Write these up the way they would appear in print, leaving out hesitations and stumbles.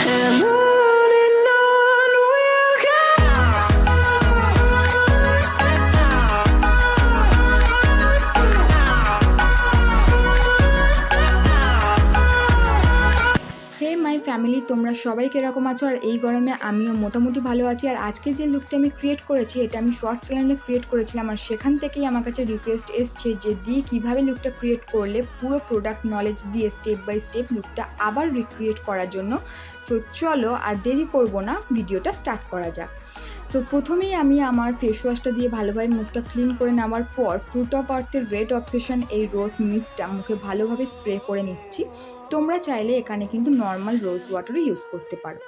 and on we'll go. Hey my family, তোমরা সবাই কিরকম আছো? আর এই গরমে আমিও মোটামুটি ভালো আছি। আর আজকে যে লুকটা আমি ক্রিয়েট করেছি, এটা আমি শর্টস চ্যানেলে ক্রিয়েট করেছিলাম, আর সেখান থেকেই আমার কাছে রিকোয়েস্ট এসছে যে দিয়ে কীভাবে লুকটা ক্রিয়েট করলে পুরো প্রোডাক্ট নলেজ দিয়ে স্টেপ বাই স্টেপ লুকটা আবার রিক্রিয়েট করার জন্য। সো চলো আর দেরি করব না, ভিডিওটা স্টার্ট করা যাক। সো প্রথমেই আমি আমার ফেস ওয়াশটা দিয়ে ভালোভাবে মুখটা ক্লিন করে নেওয়ার পর ফ্রুট অফ আর্থের রেড অবসেশন এই রোজ মিস্টটা মুখে ভালোভাবে স্প্রে করে নিচ্ছি। তোমরা চাইলে এখানে কিন্তু নর্মাল রোজ ওয়াটারও ইউজ করতে পারো।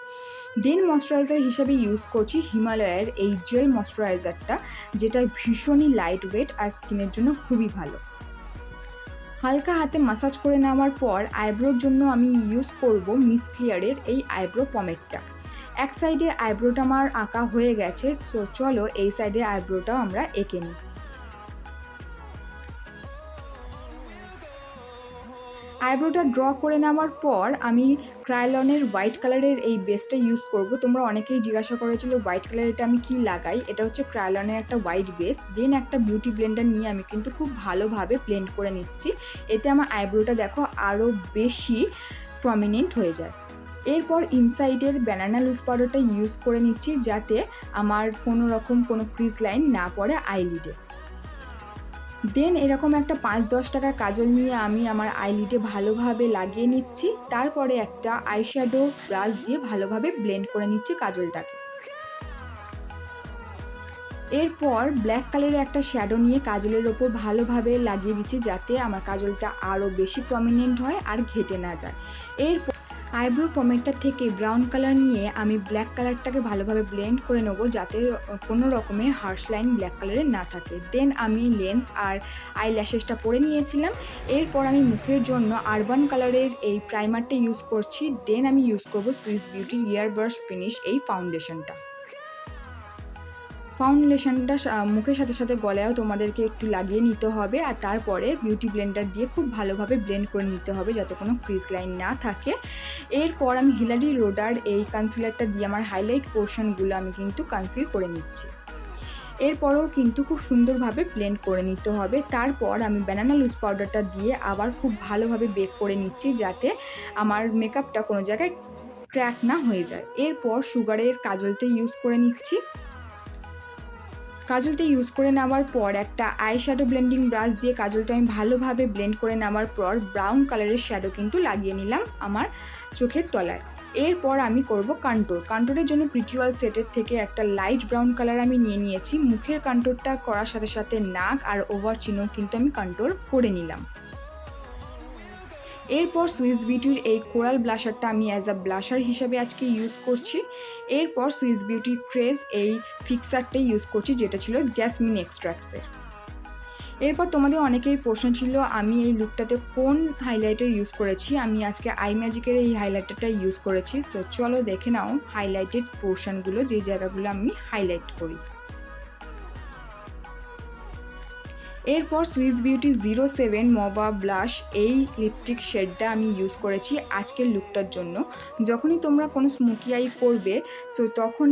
দেন ময়শ্চারাইজার হিসেবে ইউজ করছি হিমালয়ের এই জেল ময়শ্চারাইজারটা, যেটা ভীষণই লাইট ওয়েট আর স্কিনের জন্য খুবই ভালো। হালকা হাতে মাসাজ করে নেওয়ার পর আইব্রোর জন্য আমি ইউজ করব মিস ক্লিয়ারের এই আইব্রো পমেডটা। এক সাইডের আইব্রোটা আমার আঁকা হয়ে গেছে, সো চলো এই সাইডের আইব্রোটাও আমরা এঁকে নিই। আইব্রোটা ড্র করে নেওয়ার পর আমি ক্রায়োলনের হোয়াইট কালারের এই বেসটা ইউজ করব। তোমরা অনেকেই জিজ্ঞাসা করেছিল হোয়াইট কালারেরটা আমি কি লাগাই। এটা হচ্ছে ক্রায়োলনের একটা হোয়াইট বেস। দেন একটা বিউটি ব্লেন্ডার নিয়ে আমি কিন্তু খুব ভালোভাবে ব্লেন্ড করে নিচ্ছি। এতে আমার আইব্রোটা দেখো আরও বেশি প্রমিনেন্ট হয়ে যায়। এরপর ইনসাইডের ব্যানানা লুজ পাউডারটা ইউজ করে নিচ্ছি, যাতে আমার কোনো রকম কোনো ক্রিজ লাইন না পড়ে আইলিডে। দেন এরকম একটা 5-10 টাকার কাজল নিয়ে আমি আমার আইলিডে ভালোভাবে লাগিয়ে নিচ্ছি। তারপরে একটা আইশ্যাডো ব্রাশ দিয়ে ভালোভাবে ব্লেন্ড করে নিচ্ছি কাজলটাকে। এরপর ব্ল্যাক কালারের একটা শ্যাডো নিয়ে কাজলের ওপর ভালোভাবে লাগিয়ে দিচ্ছি, যাতে আমার কাজলটা আরও বেশি প্রমিনেন্ট হয় আর ঘেটে না যায়। এরপর আইব্রো পমেডটা থেকে ব্রাউন কালার নিয়ে আমি ব্ল্যাক কালারটাকে ভালোভাবে ব্লেন্ড করে নেবো, যাতে কোনো রকমের হার্শ লাইন ব্ল্যাক কালারের না থাকে। দেন আমি লেন্স আর আইল্যাশেসটা পরে নিয়েছিলাম। এরপর আমি মুখের জন্য আরবান কালারের এই প্রাইমারটা ইউজ করছি। দেন আমি ইউজ করবো সুইস বিউটির ইয়ার ব্রাশ ফিনিশ এই ফাউন্ডেশনটা। ফাউন্ডেশনটা মুখের সাথে সাথে গলায়ও তোমাদেরকে একটু লাগিয়ে নিতে হবে, আর তারপরে বিউটি ব্লেন্ডার দিয়ে খুব ভালোভাবে ব্লেন্ড করে নিতে হবে, যাতে কোনো ক্রিজ লাইন না থাকে। এরপর আমি হিলারি রোডার এই কনসিলারটা দিয়ে আমার হাইলাইট পোর্শনগুলো আমি কিন্তু কনসিল করে নিচ্ছি। এরপরেও কিন্তু খুব সুন্দরভাবে ব্লেন্ড করে নিতে হবে। তারপর আমি ব্যানানা লুজ পাউডারটা দিয়ে আবার খুব ভালোভাবে বেক করে নিচ্ছি, যাতে আমার মেকআপটা কোনো জায়গায় ক্র্যাক না হয়ে যায়। এরপর সুগারের কাজলটা ইউজ করে নিচ্ছি। কাজলটা ইউজ করে নেওয়ার পর একটা আই শ্যাডো ব্লেন্ডিং ব্রাশ দিয়ে কাজলটা আমি ভালোভাবে ব্লেন্ড করে নেওয়ার পর ব্রাউন কালারের শ্যাডো কিন্তু লাগিয়ে নিলাম আমার চোখের তলায়। এরপর আমি করব কন্ট্যুর। কন্ট্যুরের জন্য প্রিটিওয়াল সেটের থেকে একটা লাইট ব্রাউন কালার আমি নিয়ে নিয়েছি। মুখের কন্ট্যুরটা করার সাথে সাথে নাক আর ওভার চিনও কিন্তু আমি কন্ট্যুর করে নিলাম। এরপর সুইস বিউটির এই কোরাল ব্লাশারটা আমি অ্যাজ আ ব্লাশার হিসাবে আজকে ইউজ করছি। এরপর সুইস বিউটি ক্রেজ এই ফিক্সারটাই ইউজ করছি, যেটা ছিল জ্যাসমিন এক্সট্রাক্টসের। এরপর তোমাদের অনেকেই প্রশ্ন ছিল আমি এই লুকটাতে কোন হাইলাইটার ইউজ করেছি। আমি আজকে আই ম্যাজিকের এই হাইলাইটারটা ইউজ করেছি। সো চলো দেখে নাও হাইলাইটেড পোর্শনগুলো, যে জায়গাগুলো আমি হাইলাইট করি। এরপর সুইস বিউটি 07 মবা ব্লাশ এই লিপস্টিক শেডটা আমি ইউজ করেছি আজকের লুকটার জন্য। যখনই তোমরা কোনো স্মোকি আই করবে, সো তখন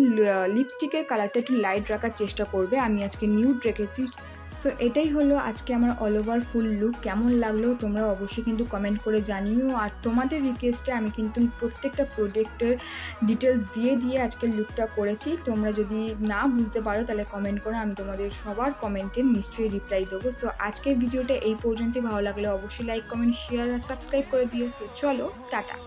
লিপস্টিকের কালারটা একটু লাইট রাখার চেষ্টা করবে। আমি আজকে নিউড রেখেছি। সো এটাই হলো আজকে আমার অল ওভার ফুল লুক। কেমন লাগলো তোমরা অবশ্যই কিন্তু কমেন্ট করে জানিও। আর তোমাদের রিকোয়েস্টে আমি কিন্তু প্রত্যেকটা প্রোডাক্টের ডিটেলস দিয়ে দিয়ে আজকের লুকটা করেছি। তোমরা যদি না বুঝতে পারো তাহলে কমেন্ট করো, আমি তোমাদের সবার কমেন্টে নিশ্চয়ই রিপ্লাই দেবো। সো আজকের ভিডিওটা এই পর্যন্তই। ভালো লাগলে অবশ্যই লাইক, কমেন্ট, শেয়ার আর সাবস্ক্রাইব করে দিও। সো চলো টাটা।